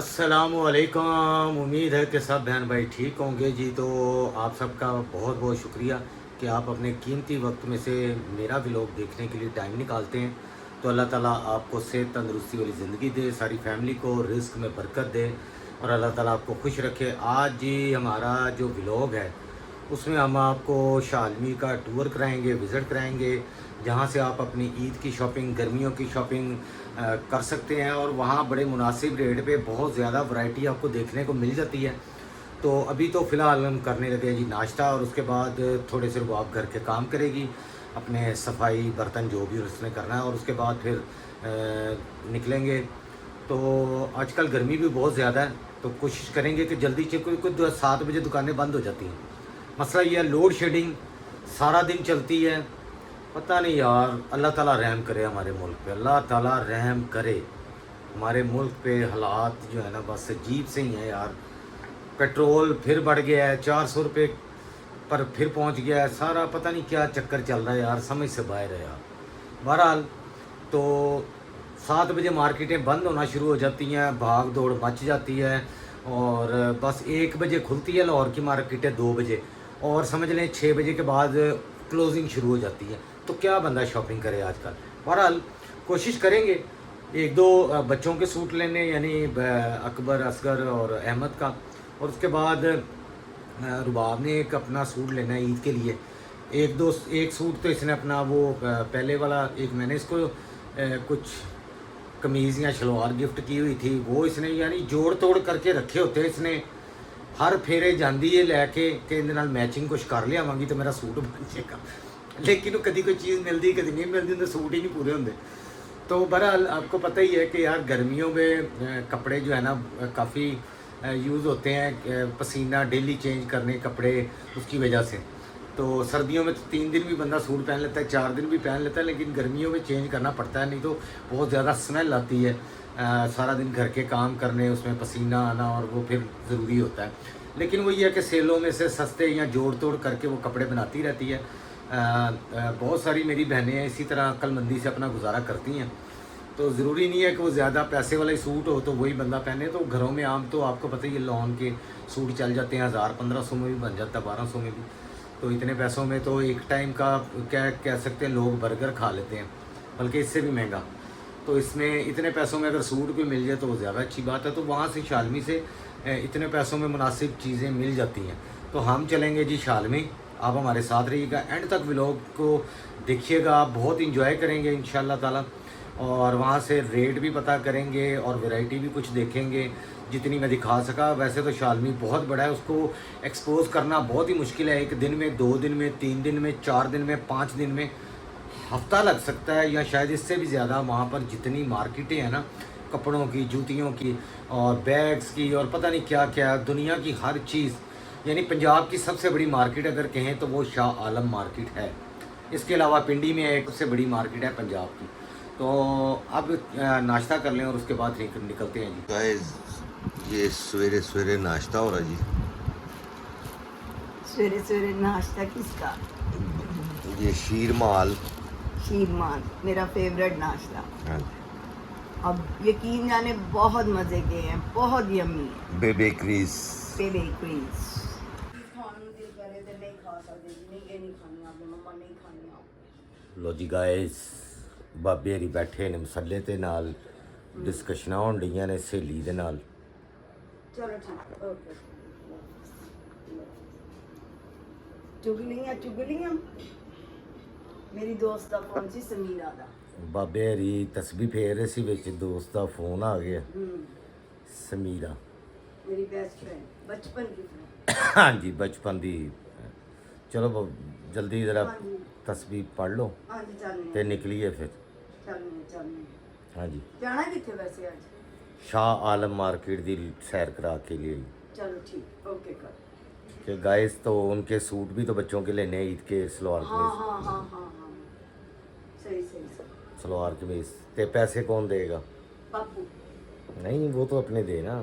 अस्सलामुअलैकुम। उम्मीद है कि सब बहन भाई ठीक होंगे जी। तो आप सबका बहुत बहुत शुक्रिया कि आप अपने कीमती वक्त में से मेरा व्लॉग देखने के लिए टाइम निकालते हैं। तो अल्लाह ताला आपको सेहत तंदरुस्ती वाली ज़िंदगी दे, सारी फैमिली को रिस्क में बरकत दे और अल्लाह ताला आपको खुश रखे। आज जी हमारा जो व्लॉग है उसमें हम आपको शालमी का टूर कराएंगे, विज़िट कराएंगे, जहाँ से आप अपनी ईद की शॉपिंग, गर्मियों की शॉपिंग कर सकते हैं और वहाँ बड़े मुनासिब रेट पे बहुत ज़्यादा वैरायटी आपको देखने को मिल जाती है। तो अभी तो फ़िलहाल हम करने लगे हैं जी नाश्ता और उसके बाद थोड़े से आप घर के काम करेगी, अपने सफाई बर्तन जो भी उसने करना है और उसके बाद फिर निकलेंगे। तो आजकल गर्मी भी बहुत ज़्यादा है तो कोशिश करेंगे कि जल्दी से कोई 7 बजे दुकानें बंद हो जाती हैं। मसला ये है लोड शेडिंग सारा दिन चलती है। पता नहीं यार, अल्लाह ताला रहम करे हमारे मुल्क पे, अल्लाह ताला रहम करे। हमारे मुल्क पे हालात जो है ना बस अजीब से ही हैं यार। पेट्रोल फिर बढ़ गया है, 400 रुपये पर फिर पहुंच गया है। सारा पता नहीं क्या चक्कर चल रहा है यार, समझ से बाहर है यार। बहरहाल तो 7 बजे मार्केटें बंद होना शुरू हो जाती हैं, भाग दौड़ मच जाती है और बस 1 बजे खुलती है लाहौर की मार्केटें, 2 बजे और समझ लें 6 बजे के बाद क्लोजिंग शुरू हो जाती है। तो क्या बंदा शॉपिंग करे आजकल। बहरहाल कोशिश करेंगे एक दो बच्चों के सूट लेने, यानी अकबर, असगर और अहमद का, और उसके बाद रुबाब ने एक अपना सूट लेना है ईद के लिए। एक सूट तो इसने अपना वो पहले वाला, एक मैंने इसको कुछ कमीज़ या शलवार गिफ्ट की हुई थी, वो इसने यानी जोड़ तोड़ करके रखे होते इसने। हर फेरे जाती है लैके कि इहदे नाल मैचिंग कुछ कर लियावांगी तो मेरा सूट बन जाएगा, लेकिन कभी कोई चीज़ मिलती कभी नहीं मिलती, तो सूट ही नहीं पूरे होंगे। तो बहरहाल आपको पता ही है कि यार गर्मियों में कपड़े जो है ना काफ़ी यूज़ होते हैं, पसीना डेली चेंज करने कपड़े उसकी वजह से। तो सर्दियों में तो 3 दिन भी बंदा सूट पहन लेता है, 4 दिन भी पहन लेता है, लेकिन गर्मियों में चेंज करना पड़ता है, नहीं तो बहुत ज़्यादा स्मेल आती है। सारा दिन घर के काम करने, उसमें पसीना आना और वो फिर ज़रूरी होता है। लेकिन वो ये है कि सेलों में से सस्ते या जोड़ तोड़ करके वो कपड़े बनाती रहती है। बहुत सारी मेरी बहनें हैं इसी तरह अक्लमंदी से अपना गुजारा करती हैं। तो ज़रूरी नहीं है कि वो ज़्यादा पैसे वाला ही सूट हो तो वही बंदा पहने। तो घरों में आम तो आपको पता ही है लॉन के सूट चल जाते हैं, 1000-1500 में भी बन जाता है, 1200 में भी। तो इतने पैसों में तो एक टाइम का क्या कह सकते हैं लोग बर्गर खा लेते हैं, बल्कि इससे भी महंगा। तो इसमें इतने पैसों में अगर सूट भी मिल जाए तो वो ज़्यादा अच्छी बात है। तो वहाँ से शालमी से इतने पैसों में मुनासिब चीज़ें मिल जाती हैं। तो हम चलेंगे जी शालमी, आप हमारे साथ रहिएगा, एंड तक व्लॉग को देखिएगा, आप बहुत इंजॉय करेंगे इंशाल्लाह ताला। और वहाँ से रेट भी पता करेंगे और वैरायटी भी कुछ देखेंगे जितनी मैं दिखा सका। वैसे तो शालमी बहुत बड़ा है, उसको एक्सपोज करना बहुत ही मुश्किल है। एक दिन में, 2 दिन में, 3 दिन में, 4 दिन में, 5 दिन में, हफ्ता लग सकता है या शायद इससे भी ज़्यादा। वहाँ पर जितनी मार्केटें हैं ना, कपड़ों की, जूतियों की और बैग्स की और पता नहीं क्या क्या, दुनिया की हर चीज़। यानी पंजाब की सबसे बड़ी मार्केट अगर कहें तो वो शाह आलम मार्केट है। इसके अलावा पिंडी में एक सबसे बड़ी मार्केट है पंजाब की। तो अब नाश्ता कर लें और उसके बाद निकलते हैं जी। गाइस, ये सवेरे सवेरे नाश्ता हो रहा जी। सवेरे सवेरे नाश्ता किसका? ये शीरमाल। शीरमान मेरा फेवरेट नाश्ता। हाँ, अब यकीन जाने बहुत मज़े के हैं, बहुत यम्मी है। बेकरीज। बेकरीज लो जी गाइस, बाबे हरी बैठे ने मसले ते नाल डिस्कशनां होण डईयां ने सहेली दे नाल। चलो ठीक, ओके। चुगलियां मेरी दोस्त का फोन सी समीरा दा। बाबे हरी तस्बीह फेर रहे सी, विच दोस्त दा फोन आ गया, समीरा। मेरी बेस्ट फ्रेंड, बचपन की फ्रेंड। हाँ जी, बचपन दी। चलो जल्दी ज़रा हाँ जी, तस्बीह पढ़ लो हाँ जी, चलने ते निकलिए फिर। चलने हाँ जी, जाना किथे वैसे आज? शाह आलम मार्केट दी सैर करा के लिए। चलो ठीक, ओके कर। कि गाइस तो उनके सूट भी तो बच्चों के लेने ईद के, सलवार हाँ कमीज। हाँ हाँ हाँ हाँ, सही। सलवार कमीज ते पैसे कौन देगा? पप्पू, नहीं, वो तो अपने देना।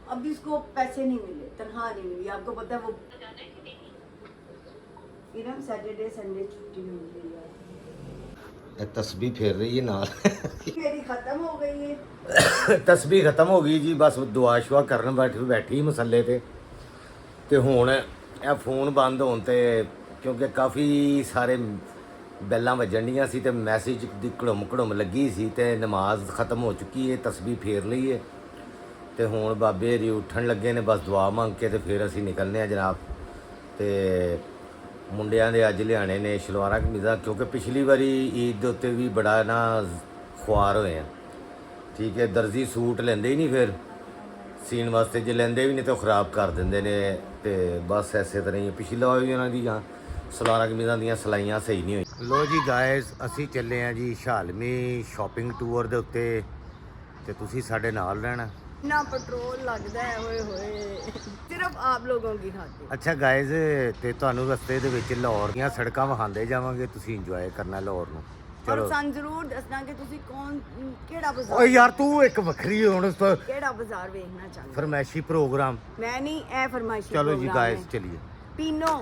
अभी इसको पैसे नहीं मिले, तनख्वाह नहीं मिली। आपको पता है वो इरम सैटरडे संडे छुट्टी मिल रही है। ਇਹ ਤਸਬੀਹ ਫੇਰ ਰਹੀ ਹੈ ਨਾਲ मेरी खत्म हो गई है। ਤਸਬੀਹ ਖਤਮ ਹੋ ਗਈ ਜੀ, ਬਸ ਦੁਆ ਸ਼ੁਆ ਕਰਨ ਬੈਠੀ ਮਸੱਲੇ ਤੇ ਹੁਣ ਇਹ ਫੋਨ ਬੰਦ ਹੋਣ ਤੇ ਕਿਉਂਕਿ ਕਾਫੀ ਸਾਰੇ ਬੈਲਾਂ ਵੱਜਣ ਡੀਆਂ ਸੀ ਤੇ ਮੈਸੇਜ ਦੀ ਘੜਮ ਲੱਗੀ ਸੀ ਤੇ ਨਮਾਜ਼ ਖਤਮ ਹੋ ਚੁੱਕੀ ਹੈ, ਤਸਬੀਹ ਫੇਰ ਲਈ ਹੈ ਤੇ ਹੁਣ ਬਾਬੇ ਰੀ ਉੱਠਣ ਲੱਗੇ ਨੇ, ਬਸ ਦੁਆ ਮੰਗ ਕੇ ਤੇ ਫਿਰ ਅਸੀਂ ਨਿਕਲਨੇ ਆ ਜਨਾਬ। ਤੇ ਮੁੰਡਿਆਂ ਦੇ ਅੱਜ ਲਿਆਣੇ ਨੇ ਸ਼ਲਵਾਰਾਂ ਕਮੀਜ਼ਾਂ, ਕਿਉਂਕਿ ਪਿਛਲੀ ਵਾਰੀ ਈਦ ਦੇ ਉੱਤੇ ਵੀ ਬੜਾ ਨਾ ਖੁਆਰ ਹੋਏ ਆ, ਠੀਕ ਹੈ। ਦਰਜੀ ਸੂਟ ਲੈਂਦੇ ਹੀ ਨਹੀਂ, ਫਿਰ ਸੀਨ ਵਾਸਤੇ ਜੇ ਲੈਂਦੇ ਵੀ ਨਹੀਂ ਤਾਂ ਉਹ ਖਰਾਬ ਕਰ ਦਿੰਦੇ ਨੇ ਤੇ ਬਸ ਐਸੇ ਤਰ੍ਹਾਂ ਹੀ ਪਿਛਲਾ ਵੀ ਉਹਨਾਂ ਦੀਆਂ ਸਲਵਾਰਾਂ ਕਮੀਜ਼ਾਂ ਦੀਆਂ ਸਿਲਾਈਆਂ ਸਹੀ ਨਹੀਂ ਹੋਈ। ਲੋ ਜੀ ਗਾਇਜ਼, ਅਸੀਂ ਚੱਲੇ ਆ ਜੀ ਸ਼ਾਲਮੀ ਸ਼ਾਪਿੰਗ ਟੂਰ ਦੇ ਉੱਤੇ ਤੇ ਤੁਸੀਂ ਸਾਡੇ ਨਾਲ ਰਹਿਣਾ। ना पेट्रोल लगता है, होए होए सिर्फ आप लोगों की खातिर। ਅੱਛਾ ਗਾਇਜ਼, ਤੇ ਤੁਹਾਨੂੰ ਰਸਤੇ ਦੇ ਵਿੱਚ ਲਾਹੌਰ ਦੀਆਂ ਸੜਕਾਂ ਵਿਖਾਉਂਦੇ ਜਾਵਾਂਗੇ, ਤੁਸੀਂ ਇੰਜੋਏ ਕਰਨਾ ਲਾਹੌਰ ਨੂੰ। और ਚਲੋ सन जरूर दसना कि तुसी कौन केड़ा ਓਏ बाजार ਯਾਰ ਤੂੰ ਇੱਕ ਵੱਖਰੀ ਹੁਣ केड़ा बाजार देखना चाहते ਫਰਮੈਸ਼ੀ ਪ੍ਰੋਗਰਾਮ। मैं नहीं ए फरमाइशी चलो जी प्रोग्राम गाइस है। चलिए। पीनो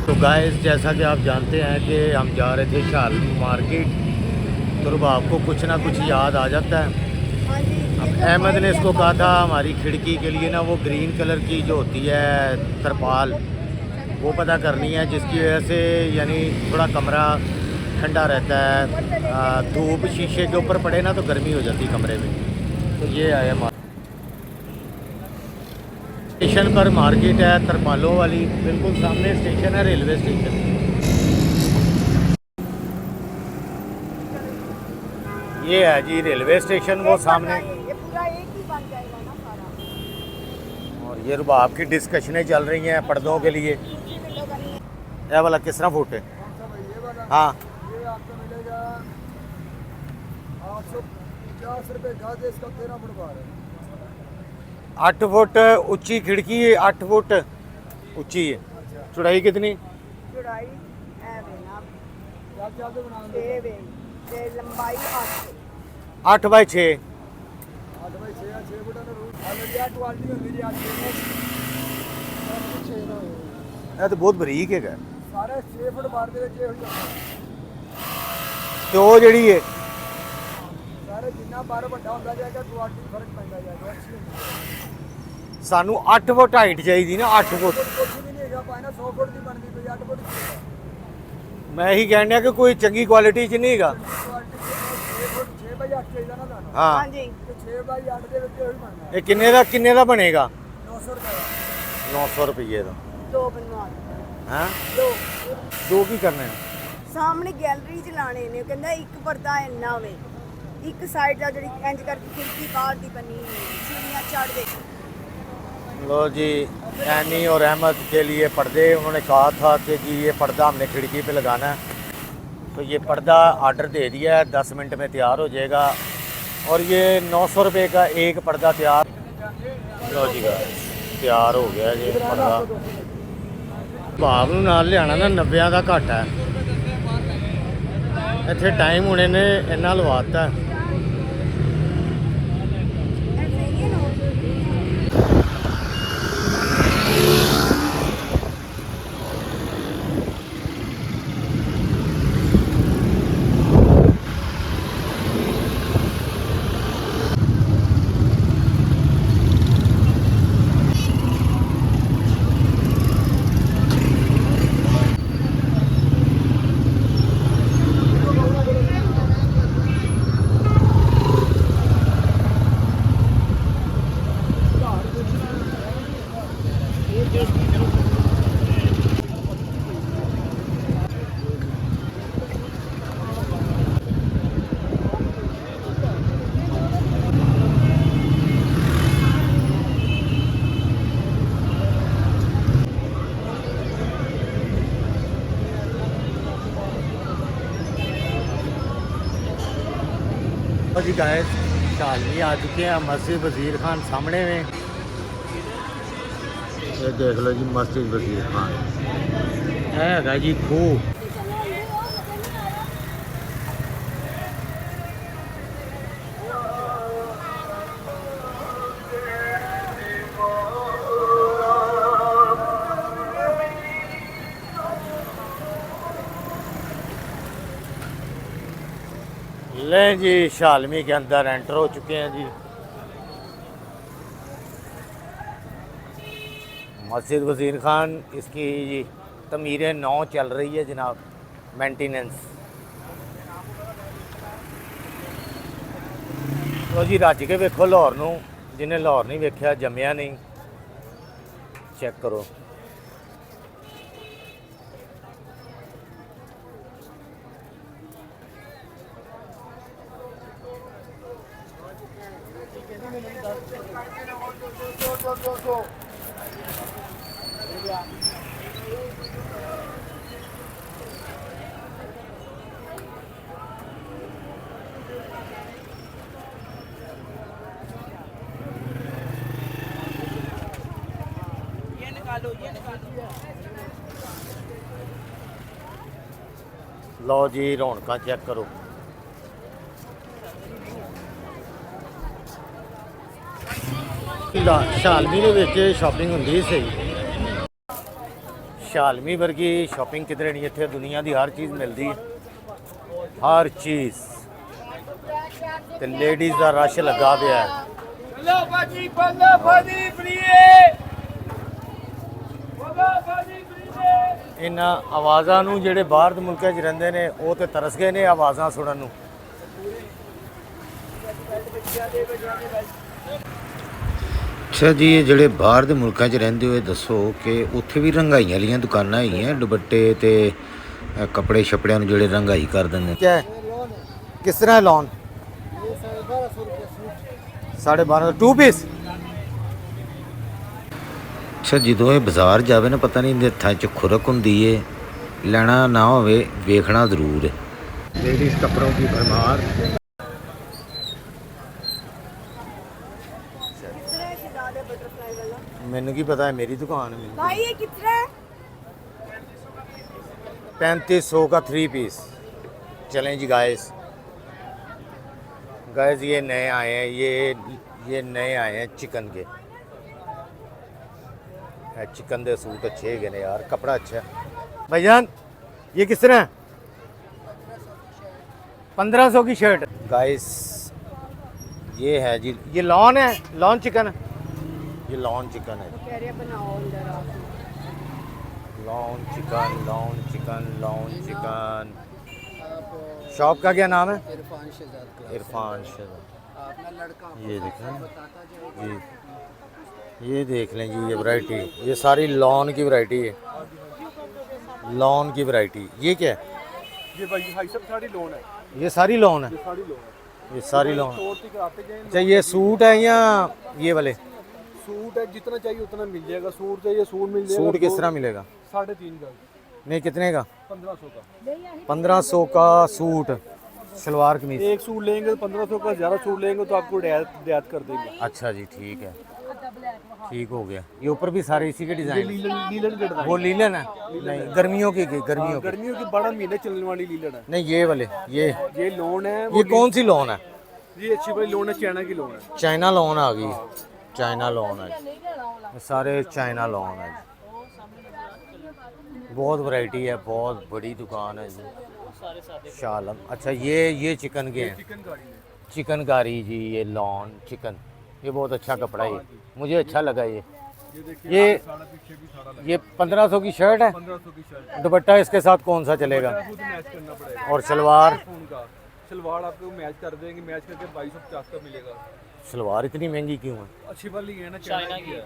तो गाइस, जैसा कि आप जानते हैं कि हम जा रहे थे शाल मार्केट, तो रुबाब को कुछ ना कुछ याद आ जाता है। हाँ जी। अब अहमद ने इसको कहा था हमारी खिड़की के लिए ना वो ग्रीन कलर की जो होती है तरपाल, वो पता करनी है, जिसकी वजह से यानी थोड़ा कमरा ठंडा रहता है। धूप शीशे के ऊपर पड़े ना तो गर्मी हो जाती कमरे में। तो ये आया स्टेशन पर मार्केट है तरपालों वाली, बिल्कुल सामने स्टेशन है, रेलवे स्टेशन। ये है जी रेलवे स्टेशन, वो सामने। ये पूरा एक ही बन जाएगा ना सारा। और ये रुबाब की डिस्कशनें चल रही हैं पर्दों के लिए। ये वाला किस तरह फुट है? हाँ, ये आपको मिलेगा 850 रुपये गज, इसका 13 फुट बार है। 8 फुट ऊंची खिड़की है, 8 फुट ऊंची है। चौड़ाई कितनी? चौड़ाई ए वे ना क्या क्या तो बना 6 वे ते लंबाई 8। 8 बाई 6। 8 बाई 6 या 6 फुट ना रूट ऑलरेडी आ क्वालिटी होती है 8 6 ना ਇਹ ਤਾਂ ਬਹੁਤ ਬਰੀਕ ਹੈਗਾ। सारे 6 फुट बार ਦੇ ਵਿੱਚ ਇਹ ਹੋਈ ਜਾਂਦਾ। ਤੇ ਉਹ ਜਿਹੜੀ ਹੈ ਸਾਰੇ ਜਿੰਨਾ ਬਾਰ ਵੱਡਾ ਹੁੰਦਾ ਜਾਏਗਾ ਕੁਆਲਿਟੀ ਫਰਕ ਪੈਂਦਾ ਜਾਏਗਾ। ਅੱਛੀ ਹੁੰਦੀ ਸਾਨੂੰ 8 ਫੁੱਟ ਹਾਈਟ ਚਾਹੀਦੀ ਨਾ, 8 ਫੁੱਟ। ਕੁਝ ਵੀ ਨਹੀਂ ਹੈਗਾ ਪਾਇਨਾ 100 ਫੁੱਟ ਦੀ ਬਣਦੀ ਪਈ 8 ਫੁੱਟ ਦੀ ਮੈਂ ਇਹੀ ਕਹਿਣ ਡਿਆ ਕਿ ਕੋਈ ਚੰਗੀ ਕੁਆਲਿਟੀ 'ਚ ਨਹੀਂ ਹੈਗਾ। ਕੁਆਲਿਟੀ 6 ਫੁੱਟ 6 ਬਾਈ 8 ਚਾਹੀਦਾ ਨਾ ਤੁਹਾਨੂੰ। ਹਾਂ, हाँ जी। ਤੇ 6 ਬਾਈ 8 ਦੇ ਵਿੱਚ ਇਹ ਹੋਈ ਬਣਦਾ ਇਹ ਕਿੰਨੇ ਦਾ ਬਣੇਗਾ? 900 ਰੁਪਏ 900 ਰੁਪਏ ਦਾ। 2 बनवा दो। ਹੈ 2 ਦੋ ਕੀ ਕਰਨੇ ਨੇ? ਸਾਹਮਣੇ ਗੈਲਰੀ ਚ ਲਾਣੇ ਨੇ, ਕਹਿੰਦਾ ਇੱਕ ਪਰਦਾ ਇੰਨਾ ਵੇ, ਇੱਕ ਸਾਈਡ ਦਾ ਜਿਹੜੀ ਇੰਜ ਕਰਕੇ ਖਿੜਕੀ ਬਾਹਰ ਦੀ ਬਣੀ सीढ़ियां चढ़ ਦੇ। लो जी, एनी और अहमद के लिए पर्दे, उन्होंने कहा था कि जी ये पर्दा हमने खिड़की पे लगाना है, तो ये पर्दा ऑर्डर दे दिया है, 10 मिनट में तैयार हो जाएगा। और ये 900 रुपये का एक पर्दा तैयार। लो जी तैयार हो गया जी पर्दा। भाव ਨੂੰ ਨਾਲ ਲਿਆਣਾ ਨਾ 90 ਦਾ ਘੱਟ ਹੈ ਇੱਥੇ। ਟਾਈਮ ਹੁਣੇ ਨੇ ਇੰਨਾ ਲਵਾਤਾ। ऐसे ही है ना। जी गाइस, शालमी आ चुके हैं मस्जिद वज़ीर खान सामने में। ये देख लो जी मस्जिद वज़ीर खान है जी खूह। ले जी शालमी के अंदर एंटर हो चुके हैं जी। मस्जिद वज़ीर खान, इसकी तमीर नौ चल रही है जनाब, मेंटेनेंस। तो जी रज के वेखो लाहौर नूं, जिन्हें लाहौर नहीं वेख्या जम्मिया नहीं। चेक करो। लो जी रौनक चेक करो। शालमी ਦੇ ਵਿੱਚ ਸ਼ਾਪਿੰਗ ਹੁੰਦੀ ਸਹੀ। शालमी वर्गी शॉपिंग किधरे नहीं, इतने दुनिया की हर चीज़ मिलती है, हर चीज़। ते लेडीज़ का रश लगा पिया है। इन आवाज़ों नूं जिहड़े बाहर दे मुल्कां च रहिंदे ने वो तो तरस गए ने आवाज़ां सुनन नूं। अच्छा जी, ये ਜਿਹੜੇ ਬਾਹਰ ਦੇ ਮੁਲਕਾਂ 'ਚ ਰਹਿੰਦੇ ਹੋਏ ਦੱਸੋ ਕਿ ਉੱਥੇ ਵੀ ਰੰਗਾਈਆਂ ਵਾਲੀਆਂ ਦੁਕਾਨਾਂ ਹੈਗੀਆਂ, ਦੁਪੱਟੇ ਤੇ ਕੱਪੜੇ ਛਪੜਿਆਂ ਨੂੰ ਜਿਹੜੇ ਰੰਗਾਈ ਕਰ ਦਿੰਦੇ। क्या है? किस तरह है लॉन? 12.5 2 पीस। ਅੱਛਾ, ਜਦੋਂ ਇਹ ਬਾਜ਼ਾਰ ਜਾਵੇ ਨਾ ਪਤਾ ਨਹੀਂ ਇਹਦੇ ਹੱਥਾਂ 'ਚ ਖੁਰਕ ਹੁੰਦੀ ਏ, ਲੈਣਾ ਨਾ ਹੋਵੇ ਵੇਖਣਾ ਜ਼ਰੂਰ ਹੈ। लेडीज़ कपड़ों की भरमार। मैनू की पता है, मेरी दुकान है। भाई ये कितना है? 3500 का 3 पीस। चलें जी गाइस, ये नए आए हैं, ये नए आए हैं चिकन के। चिकन के सूट अच्छे है ने यार, कपड़ा अच्छा है। भाईजान ये किस तरह है? 1500 की शर्ट। गाइस ये है जी, ये लॉन है, लॉन चिकन है, ये लॉन चिकन है। कह रहे बनाओ अंदर आके। Lawn chicken, lawn chicken, lawn chicken. Shop का क्या नाम है? इरफान शहजाद। ये देखें जी, ये देख लें जी, ये वैरायटी, ये सारी लॉन की वैरायटी है, लॉन की वैरायटी। ये क्या है? ये भाई भाई सब सारी लोन है, ये सारी लॉन है, ये सारी लोन है। ये सारी लॉन। स्टोर से कराते जाएं। अच्छा ये सूट है या ये वाले? सूट है, जितना चाहिए उतना मिल जाएगा। सूट चाहिए सूट मिल जाएगा। सूट किस तरह मिलेगा? 3.5 का। नहीं कितने का? 1500 का। 1500 का सूट, शलवार कमीज। एक सूट लेंगे तो 1500 का, ज़्यादा सूट लेंगे तो आपको रियायत कर देंगे। अच्छा जी ठीक है, ठीक हो गया। ये ऊपर भी सारे इसी के ये डिजाइन। लीलन के डिजाइन। वो लीलन है? नहीं गर्मियों की, गर्मियों की। गर्मियों की 12 महीने चलने वाली लीलन है। नहीं ये वाले, ये लोन है। ये कौन सी लोन है? ये अच्छी वाली लोन है, चाइना की लोन है। चाइना लोन आ गई, चाइना लोन है, ये सारे चाइना लोन है। बहुत वैरायटी है, बहुत बड़ी दुकान है जी। शालम। अच्छा ये चिकन के हैं, चिकन गाड़ी है। चिकनकारी जी, ये लॉन चिकन, ये बहुत अच्छा कपड़ा है, मुझे अच्छा लगा ये। ये देखिए, ये सारा पीछे भी सारा लगा। ये 1500 की शर्ट है। 1500 की शर्ट। दुपट्टा इसके साथ कौन सा चलेगा? खुद मैच करना पड़ेगा। और शलवार? उनका शलवार आपको मैच कर देंगे, मैच करके 2250 का मिलेगा। शलवार इतनी महंगी क्यों है? अच्छी वाली है ना, चाइना की है।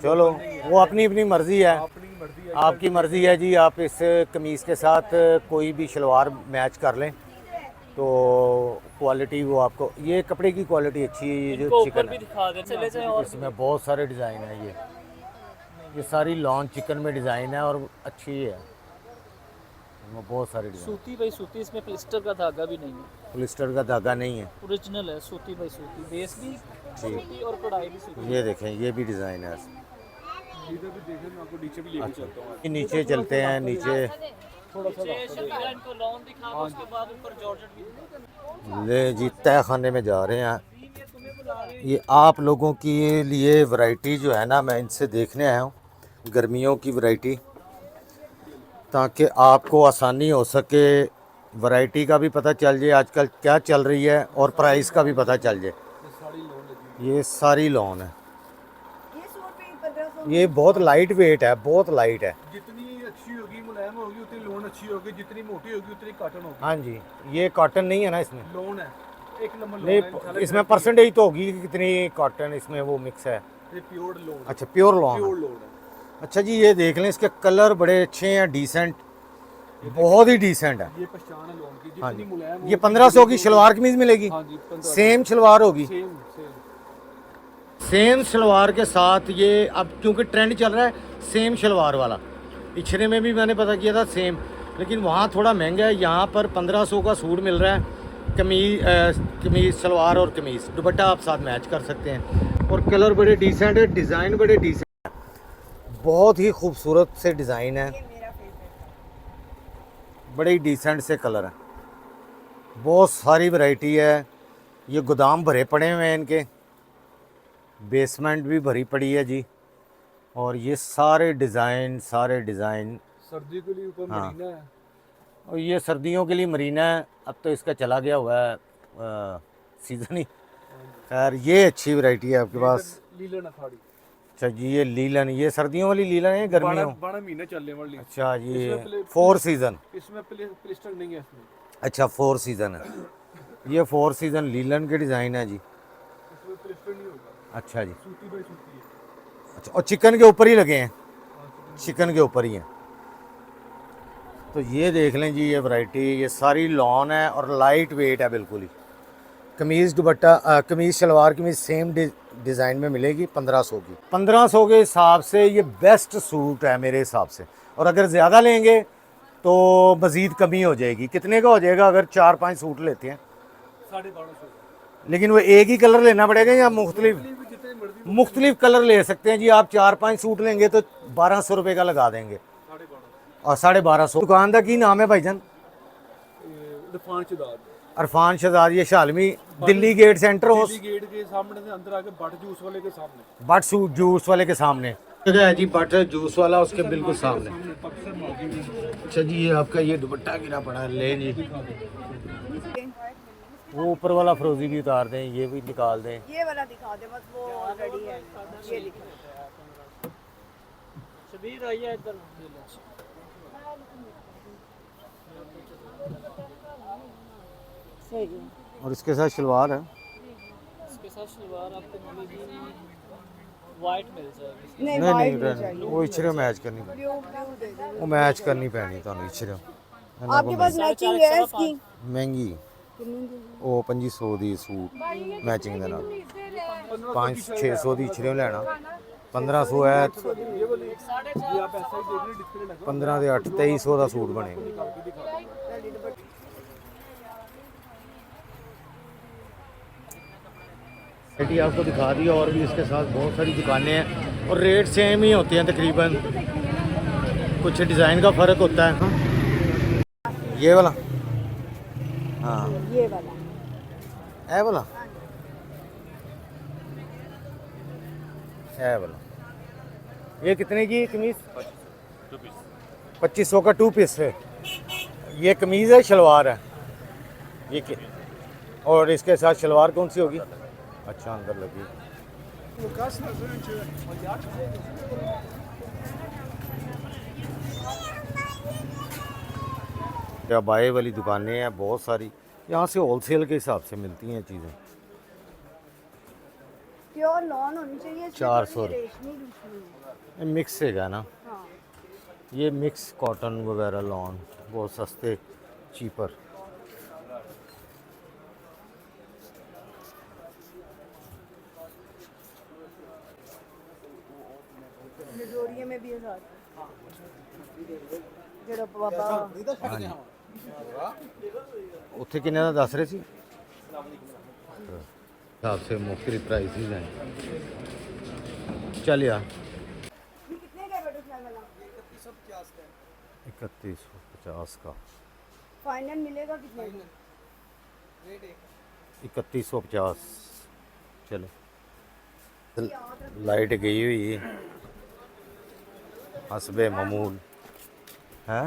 चलो वो अपनी अपनी मर्जी है, अपनी मर्जी है। आपकी मर्जी है जी। आप इस कमीज़ के साथ कोई भी शलवार मैच कर लें तो क्वालिटी वो आपको, ये कपड़े की क्वालिटी अच्छी है। ये जो चिकन है इसमें बहुत सारे डिज़ाइन है। ये सारी लॉन चिकन में डिज़ाइन है और अच्छी है, इसमें बहुत सारे डिज़ाइन। सूती भाई सूती, इसमें प्लिस्टर का धागा भी नहीं है। पॉलिस्टर का धागा नहीं है। ओरिजिनल है, सूती बाई सूती, बेस भी सूती और कढ़ाई भी सूती। ये देखें, ये भी डिज़ाइन है। इधर भी देखें, मैं आपको नीचे भी लेके चलता हूँ। ये नीचे चलते हैं, नीचे थोड़ा सा शबीरा इनको लॉन दिखा दो, उसके बाद ऊपर जॉर्जेट भी दिखा दो। ले जी तय खाने में जा रहे हैं। ये आप लोगों के लिए वैरायटी जो है ना, मैं इनसे देखने आया हूँ गर्मियों की वैरायटी, ताकि आपको आसानी हो सके, वैरायटी का भी पता चल जाए आजकल क्या चल रही है और प्राइस का भी पता चल जाए। ये सारी लॉन है। ये सूट पे 1500 ये बहुत लाइट वेट है, बहुत लाइट है। जितनी अच्छी होगी, मुलायम होगी, उतनी लोन अच्छी होगी, जितनी मोटी होगी उतनी कॉटन होगी। हाँ जी, ये कॉटन नहीं है ना इसमें? लोन है, एक नंबर लोन नहीं, है। इसमें परसेंटेज तो होगी कि कितनी कॉटन इसमें वो मिक्स है। ये प्योर लोन, अच्छा, प्योर लॉन प्योर है। लोन है। अच्छा जी, ये देख लें, इसके कलर बड़े अच्छे हैं, डिसेंट, बहुत ही डिसेंट है। ये पहचान है लोन की, हाँ जितनी जी, मुलायम ये 1500 की शलवार कमीज मिलेगी। हाँ जी, 1500 सेम शलवार होगी, सेम सेम। सेम शलवार के साथ ये, अब क्योंकि ट्रेंड चल रहा है सेम शलवार वाला, इछरे में भी मैंने पता किया था सेम, लेकिन वहाँ थोड़ा महंगा है। यहाँ पर 1500 का सूट मिल रहा है, कमीज़ शलवार और कमीज़, दुपट्टा आप साथ मैच कर सकते हैं। और कलर बड़े डिसेंट है, डिज़ाइन बड़े डिसेंट है, बहुत ही खूबसूरत से डिज़ाइन है, ये मेरा फेवरेट है। बड़े ही डिसेंट से कलर है, बहुत सारी वैरायटी है। ये गोदाम भरे पड़े हुए हैं इनके, बेसमेंट भी भरी पड़ी है जी। और ये सारे डिज़ाइन सर्दी के लिए ऊपर हाँ। मरीना है। और ये सर्दियों के लिए मरीना है, अब तो इसका चला गया हुआ है सीज़न ही। खैर, ये अच्छी वैरायटी है आपके पास। लीलन अखाड़ी, अच्छा जी, ये लीलन, ये सर्दियों वाली लीलन है, गर्मियों? 12 महीने चलने वाली। अच्छा जी, इसमें 4 सीज़न। इसमें प्लिस्टर नहीं है इसमें। अच्छा, 4 सीज़न है, ये 4 सीज़न लीलन के डिज़ाइन है जी। इसमें प्लिस्टर नहीं होगा, अच्छा जी, सूती बाई सूती है। अच्छा, और चिकन के ऊपर ही लगे हैं, चिकन के ऊपर ही हैं। तो ये देख लें जी, ये वैरायटी, ये सारी लॉन है और लाइट वेट है बिल्कुल ही। कमीज़ दुपट्टा, कमीज़ शलवार कमीज़ सेम डिज़ाइन में मिलेगी 1500 की। 1500 के हिसाब से ये बेस्ट सूट है मेरे हिसाब से। और अगर ज़्यादा लेंगे तो मज़ीद कमी हो जाएगी। कितने का हो जाएगा अगर 4-5 सूट लेते हैं? 1250। लेकिन वो एक ही कलर लेना पड़ेगा या मुख्तलिफ? जितने मर्जी मुख्तलिफ कलर ले सकते हैं जी आप। 4-5 सूट लेंगे तो 1200 रुपये का लगा देंगे। 1250। और 1250। दुकान का की नाम है भाईजान? इरफान शहजाद, अरफान शहजाद, ये शालमी दिल्ली गेट सेंटर हो, दिल्ली गेट के सामने से अंदर आके बट जूस वाले के सामने। बट सूट जूस वाले के सामने जगह है जी, बट जूस वाला उसके बिल्कुल सामने। पाकिस्तान मार्केट। अच्छा जी, ये आपका ये दुपट्टा गिरा पड़ा है, ले जी। वो ऊपर वाला फ्रोजी भी उतार दें, ये भी निकाल दें। ये वाला दिखा दे बस, वो ऑलरेडी है। ये दिखा। शबीर आइए इधर। सही है। और इसके साथ शलवार है। इसके साथ शलवार आपको मिलेगी, वाइट मिल जाएगी। नहीं नहीं वाइट नहीं, नहीं रहने, चाहिए। वो इचरे मैच करनी पैनी, ब्लू ब्लू दे दे। वो मैच करनी पैनी तो इचरे। आपके पास मैचिंग है इसकी? महंगी ਉਹ 2500 ਦੀ ਸੂਟ ਮੈਚਿੰਗ ਦੇ ਨਾਲ 5-600 ਦੀ ਇਚਰੇ ਲੈਣਾ 1500 ਹੈ ये वाली ये आप ऐसा ही देख रहे डिस्प्ले लगा 15 ਦੇ 8 2300 ਦਾ ਸੂਟ ਬਣੇਗਾ। निकाल के दिखा दूंगा। वैरायटी आपको दिखा दी और भी इसके साथ बहुत सारी दुकानें हैं और रेट सेम ही होते हैं तकरीबन, कुछ डिज़ाइन का फ़र्क होता है। ये वाला, हाँ ये वाला ए वाला, ए वाला। ये कितने की कमीज़? 2500 का 2 पीस है। ये कमीज़ है, शलवार है ये और इसके साथ शलवार कौन सी होगी? अच्छा, अंदर लगी। क्या बाए वाली दुकानें हैं बहुत सारी, यहाँ से होलसेल के हिसाब से मिलती हैं चीज़ें। प्योर लॉन होनी चाहिए इसमें, 400 थोड़ी रेशमी रेशमी है। ये मिक्स है ना, हाँ ये मिक्स कॉटन वगैरह लॉन बहुत सस्ते, चीपर। जोड़िए में भी 1000 जेड़ा बाबा हाँ जी, ਉੱਥੇ ਕਿੰਨੇ ਦਾ ਦੱਸ ਰਹੇ ਸੀ हिसाब से मुख्तलिफ प्राइसेस हैं। चल यार ये कितने का है बटरफ्लाई वाला? 3150 का फाइनल मिलेगा कितने का? 3150। चलो लाइट गई हुई है हसबे मामूल है।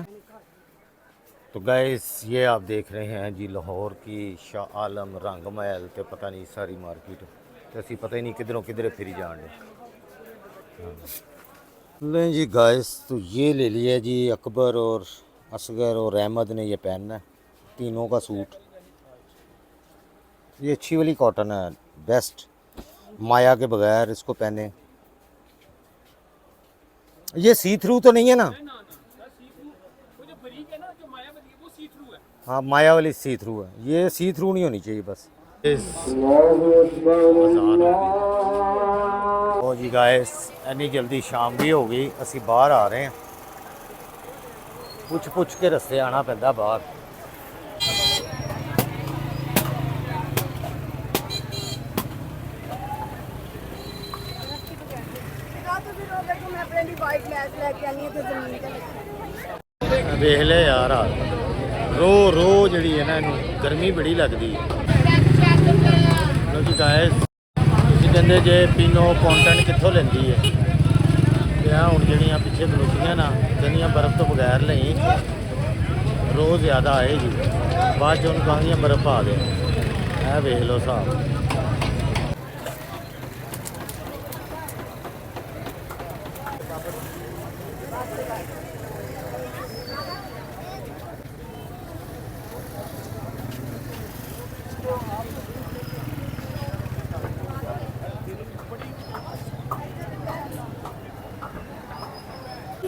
तो गाइस ये आप देख रहे हैं जी लाहौर की शाह आलम रंग महल तो पता नहीं सारी मार्केट तो असी पता ही नहीं किधरों किधरे फिरी जान रहे। लें जी गाइस तो ये ले लिया जी अकबर और असगर और अहमद ने ये पहनना है तीनों का सूट। ये अच्छी वाली कॉटन है बेस्ट माया के बगैर इसको पहने। ये सी थ्रू तो नहीं है ना? हाँ माया वाली सी थ्रू है ये सी थ्रू नहीं होनी चाहिए बस। ओ जी गाइस इतनी जल्दी शाम भी हो गई असी बाहर आ रहे हैं पुछ के रस्ते आना पैंदा बाहर। तो फिर अगर तुम अपने लिए वाइट लैस लेके आनी है तो जमीन का देख ले यार रो रो जी है ना इनू गर्मी बड़ी लगती है। लो जी गाइस कहते जे पीनो कॉन्टेंट कितों लेंदी है हूँ जड़ियाँ पिछे खलोतियाँ ना कहदियाँ बर्फ़ तो बगैर नहीं रोज़ ज़्यादा आएगी बाद च उन्होंने कहेंगे बर्फ़ पा दे। है वेख लो साहब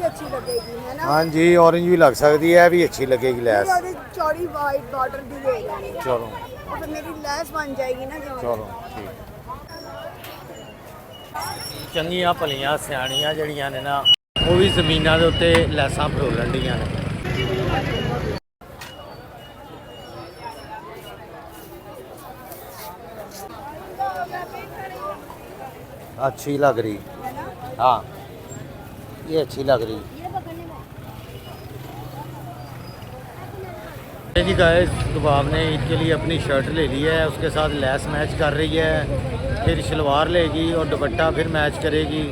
अच्छी लगेगी है ना। हाँ जी ऑरेंज भी लग सकती है भी अच्छी लगेगी लैस। चौड़ी वाइट बॉर्डर भी दे देंगे चलो और फिर मेरी लैस बन जाएगी ना जो। चलो ठीक चंगियां भलियां सियाणियां जड़ियां ने ना वो भी जमीनां दे उत्ते लैसां फरोलन दियां ने। अच्छी लग रही हाँ ये अच्छी लग रही जी गाइस। दुबाब ने ईद के लिए अपनी शर्ट ले ली है उसके साथ लैस मैच कर रही है फिर शलवार लेगी और दुपट्टा फिर मैच करेगी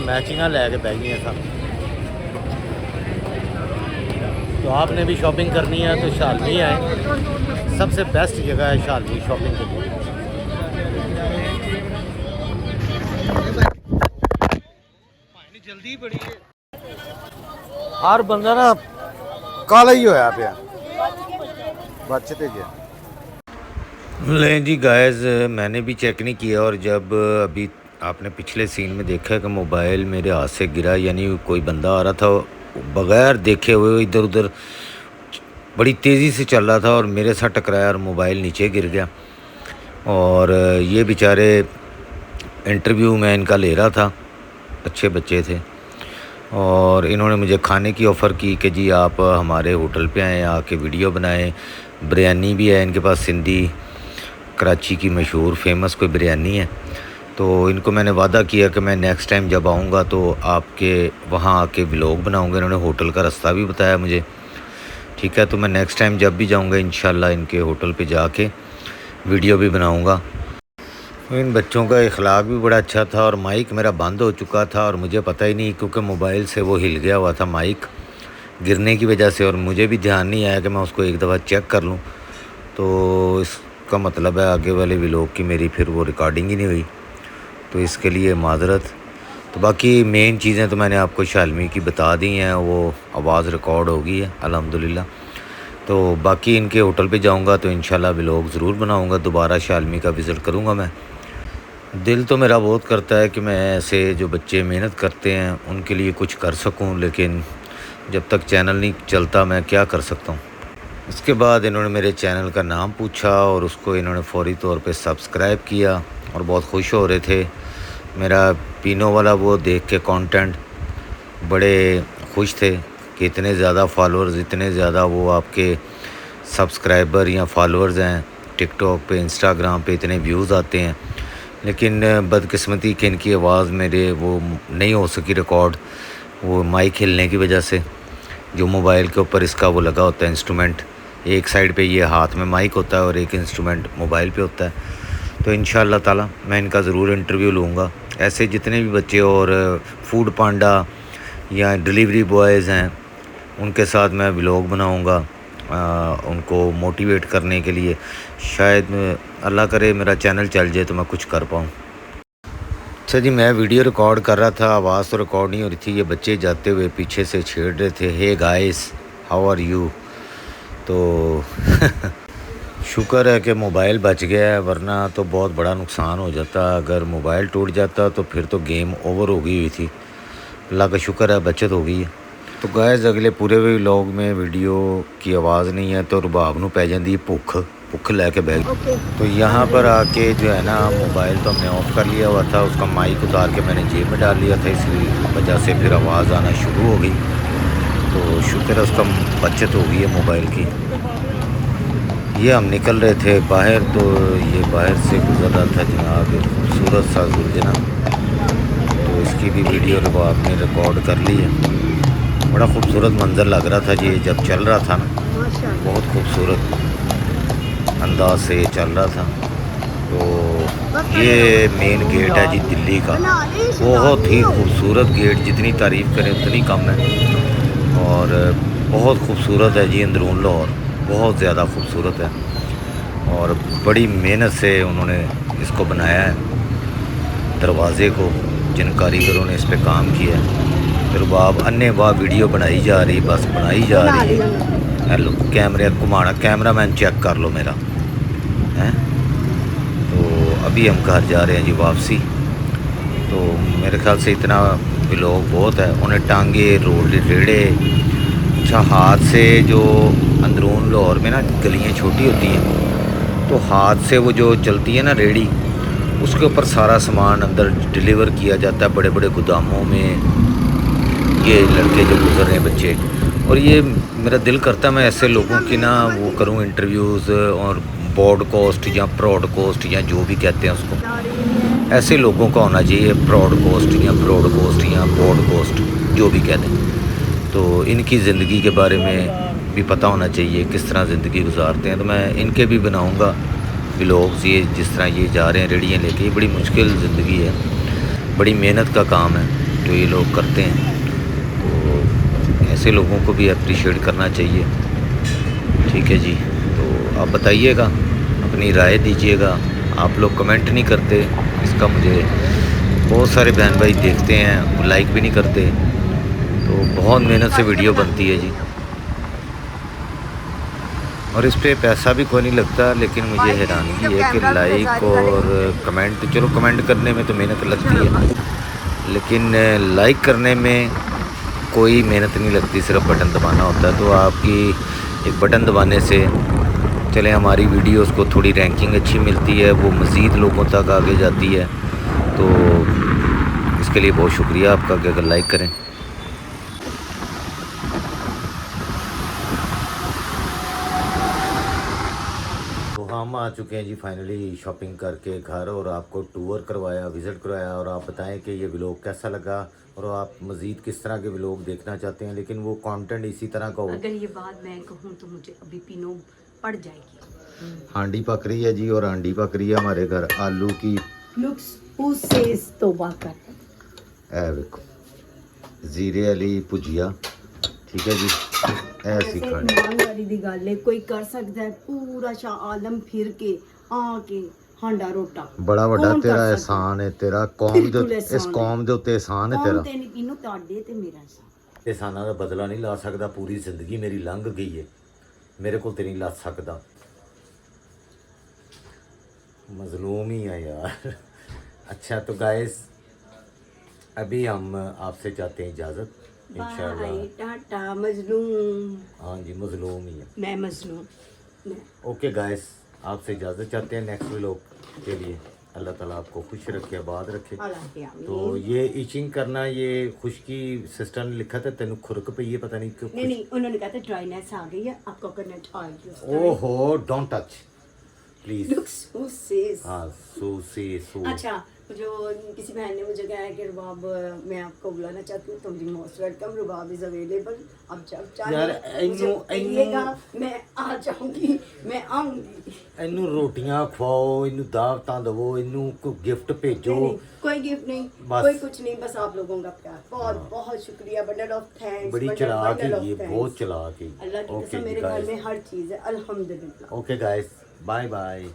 मैचिंग लैके बह गई सब। तो आपने भी शॉपिंग करनी है तो शालमी आए सबसे बेस्ट जगह है शालमी शॉपिंग के लिए। जल्दी बड़ी है हर बंदा ना काला ही होया पे बचते गया। लें जी गाइस मैंने भी चेक नहीं किया और जब अभी आपने पिछले सीन में देखा कि मोबाइल मेरे हाथ से गिरा यानी कोई बंदा आ रहा था बग़ैर देखे हुए इधर उधर बड़ी तेज़ी से चल रहा था और मेरे साथ टकराया और मोबाइल नीचे गिर गया। और ये बेचारे इंटरव्यू में इनका ले रहा था अच्छे बच्चे थे और इन्होंने मुझे खाने की ऑफ़र की कि जी आप हमारे होटल पे आएँ आके वीडियो बनाएं। बिरयानी भी है इनके पास सिंधी कराची की मशहूर फेमस कोई बिरयानी है। तो इनको मैंने वादा किया कि मैं नेक्स्ट टाइम जब आऊँगा तो आपके वहाँ आके व्लॉग बनाऊँगा। इन्होंने होटल का रास्ता भी बताया मुझे ठीक है। तो मैं नेक्स्ट टाइम जब भी जाऊँगा इंशाल्लाह इनके होटल पे जाके वीडियो भी बनाऊँगा। इन बच्चों का इखलाक भी बड़ा अच्छा था और माइक मेरा बंद हो चुका था और मुझे पता ही नहीं क्योंकि मोबाइल से वो हिल गया हुआ था माइक गिरने की वजह से और मुझे भी ध्यान नहीं आया कि मैं उसको एक दफ़ा चेक कर लूँ। तो इसका मतलब है आगे वाले व्लॉग की मेरी फिर वो रिकॉर्डिंग ही नहीं हुई तो इसके लिए माजरत। तो बाकी मेन चीज़ें तो मैंने आपको शालमी की बता दी हैं वो आवाज़ रिकॉर्ड हो गई है अल्हम्दुलिल्लाह। तो बाकी इनके होटल पे जाऊंगा तो इंशाल्लाह व्लॉग ज़रूर बनाऊंगा दोबारा शालमी का विज़िट करूंगा मैं। दिल तो मेरा बहुत करता है कि मैं ऐसे जो बच्चे मेहनत करते हैं उनके लिए कुछ कर सकूं लेकिन जब तक चैनल नहीं चलता मैं क्या कर सकता हूं। इसके बाद इन्होंने मेरे चैनल का नाम पूछा और उसको इन्होंने फ़ौरी तौर पे सब्सक्राइब किया और बहुत खुश हो रहे थे। मेरा पीनो वाला वो देख के कंटेंट बड़े खुश थे कि इतने ज़्यादा फॉलोअर्स, इतने ज़्यादा वो आपके सब्सक्राइबर या फॉलोअर्स हैं टिकटॉक पे, इंस्टाग्राम पे इतने व्यूज़ आते हैं, लेकिन बदकिस्मती कि इनकी आवाज़ मेरे वो नहीं हो सकी रिकॉर्ड, वो माइक हिलने की वजह से। जो मोबाइल के ऊपर इसका वो लगा होता है इंस्ट्रूमेंट, एक साइड पे ये हाथ में माइक होता है और एक इंस्ट्रूमेंट मोबाइल पे होता है। तो इंशाअल्लाह ताला मैं इनका ज़रूर इंटरव्यू लूँगा। ऐसे जितने भी बच्चे और फूड पांडा या डिलीवरी बॉयज़ हैं उनके साथ मैं व्लॉग बनाऊँगा, उनको मोटिवेट करने के लिए। शायद अल्लाह करे मेरा चैनल चल जाए तो मैं कुछ कर पाऊँ। अच्छा जी, मैं वीडियो रिकॉर्ड कर रहा था, आवाज़ तो रिकॉर्ड नहीं हो रही थी। ये बच्चे जाते हुए पीछे से छेड़ रहे थे, hey guys how are you. तो शुक्र है कि मोबाइल बच गया है, वरना तो बहुत बड़ा नुकसान हो जाता। अगर मोबाइल टूट जाता तो फिर तो गेम ओवर हो गई हुई थी। अल्लाह का शुक्र है बचत हो गई है। तो गाइस अगले पूरे व्लॉग में वीडियो की आवाज़ नहीं है तो रुबाब नूं पै जांदी भुख लैके बैग। तो यहाँ पर आके जो है ना मोबाइल तो हमने ऑफ़ कर लिया हुआ था, उसका माइक उतार के मैंने जेब में डाल लिया था, इसी वजह से फिर आवाज़ आना शुरू हो गई। तो शुक्र है उसका बचत हो गई है मोबाइल की। ये हम निकल रहे थे बाहर, तो ये बाहर से गुज़र रहा था जनाब एक खूबसूरत सा जुलजना, तो इसकी भी वीडियो आपने रिकॉर्ड कर ली है। बड़ा खूबसूरत मंज़र लग रहा था जी जब चल रहा था ना, बहुत खूबसूरत अंदाज से ये चल रहा था। तो ये मेन गेट है जी दिल्ली का, बहुत ही खूबसूरत गेट, जितनी तारीफ़ करें उतनी कम है। और बहुत खूबसूरत है जी अंदरून लाहौर, बहुत ज़्यादा खूबसूरत है और बड़ी मेहनत से उन्होंने इसको बनाया है, दरवाज़े को, जिन कारीगरों ने इस पे काम किया है। फिर बाब अन्य वाह वीडियो बनाई जा रही, बस बनाई जा रही है। हेलो कैमरे घुमाना, कैमरा मैन चेक कर लो मेरा है। तो अभी हम घर जा रहे हैं जी वापसी। तो मेरे ख्याल से इतना व्लॉग बहुत है। उन्हें टांगे रोड रेड़े, अच्छा हाथ से जो अंदरून लाहौर में ना गलियाँ छोटी होती हैं, तो हाथ से वो जो चलती है ना रेड़ी, उसके ऊपर सारा सामान अंदर डिलीवर किया जाता है बड़े बड़े गोदामों में। ये लड़के जो गुजर रहे हैं बच्चे, और ये मेरा दिल करता है मैं ऐसे लोगों की ना वो करूं इंटरव्यूज़, और ब्रॉडकास्ट या ब्रॉडकास्ट या जो भी कहते हैं उसको, ऐसे लोगों का होना चाहिए ब्रॉडकास्ट या ब्रॉडकास्ट जो भी कहते हैं। तो इनकी ज़िंदगी के बारे में भी पता होना चाहिए, किस तरह ज़िंदगी गुजारते हैं। तो मैं इनके भी बनाऊंगा व्लॉग्स, ये जिस तरह ये जा रहे हैं रेड़ियाँ लेके। ये बड़ी मुश्किल ज़िंदगी है, बड़ी मेहनत का काम है जो ये लोग करते हैं। तो ऐसे लोगों को भी अप्रिशिएट करना चाहिए। ठीक है जी, तो आप बताइएगा, अपनी राय दीजिएगा। आप लोग कमेंट नहीं करते, इसका मुझे बहुत सारे बहन भाई देखते हैं, वो लाइक भी नहीं करते। तो बहुत मेहनत से वीडियो बनती है जी, और इस पर पैसा भी कोई नहीं लगता। लेकिन मुझे हैरानगी है कि लाइक और कमेंट, चलो कमेंट करने में तो मेहनत लगती है, लेकिन लाइक करने में कोई मेहनत नहीं लगती, सिर्फ बटन दबाना होता है। तो आपकी एक बटन दबाने से चले हमारी वीडियोस को थोड़ी रैंकिंग अच्छी मिलती है, वो मज़ीद लोगों तक आगे जाती है। तो इसके लिए बहुत शुक्रिया आपका कि अगर लाइक करें। तो हम आ चुके हैं जी फाइनली शॉपिंग करके घर, और आपको टूर करवाया, विज़िट करवाया, और आप बताएं कि ये व्लॉग कैसा लगा और आप मज़ीद किस तरह के व्लॉग देखना चाहते हैं। लेकिन वो कंटेंट इसी तरह का हो। अगर ये बात मैं कहूँ तो मुझे अभी पीनो पड़ जाएगी। हांडी पक रही है जी, और हांडी पक रही है हमारे घर आलू की। लुक्स उससे तौबा कर। ए देखो जीरे वाली भुजिया, ठीक है जी, ऐसी खानी। ईमानदारी दी गल है, कोई कर सकता है पूरा शाह आलम फिर के आके हांडा रोटा। बड़ा बड़ा कौन कर तेरा सकदा? एहसान है, तेरा कौम बिल्कुल दे, एहसान इस है। कौम दे उत्ते एहसान है कौन तेरा। ते नहीं पीनो ताडे ते मेरा एहसान। एहसाना दा बदला नहीं ला सकदा, पूरी जिंदगी मेरी लंघ गई है, मेरे को ते नहीं ला सकदा। मजलूम ही है यार। अच्छा तो गाइस अभी हम आपसे चाहते हैं इजाज़त इंशाल्लाह। बाय टाटा मजलूम। हाँ जी मजलूम ही है। मैं मजलूम। मैं ओके गाइस, आपसे इजाज़त चाहते हैं नेक्स्ट व्लॉग के लिए। अल्लाह ताला आपको खुश रखे, आबाद रखे। अल्लाह के आमीन। तो ये इचिंग करना, ये खुश्की सिस्टर ने लिखा था, तेन खुरक पई है, पता नहीं क्यों। नहीं नहीं, उन्होंने कहा था ड्राइनेस आ गई है, आप कोकोनट ऑयल यूज करें। ओहो, don't touch please. Looks who says. हाँ, सू अच्छा, जो किसी बहन ने मुझे कहा है कि रुबाब मैं आपको बुलाना चाहती हूँ, तो मेरी most welcome, Rubab is available. अब जब यार, चाहे मुझे कहिएगा, मैं आ जाऊंगी, मैं आऊंगी। इनू रोटियां खवाओ, इनू दावतां दवो, इनू कोई गिफ्ट भेजो। नहीं, कोई गिफ्ट नहीं, बस। कोई कुछ नहीं, बस आप लोगों का प्यार। बहुत बहुत शुक्रिया, बंडल ऑफ थैंक्स। बड़ी चालाक है ये, बहुत चालाक है। अल्लाह की कसम, मेरे घर में हर चीज़ है, अल्हम्दुलिल्लाह। Okay guys, bye bye.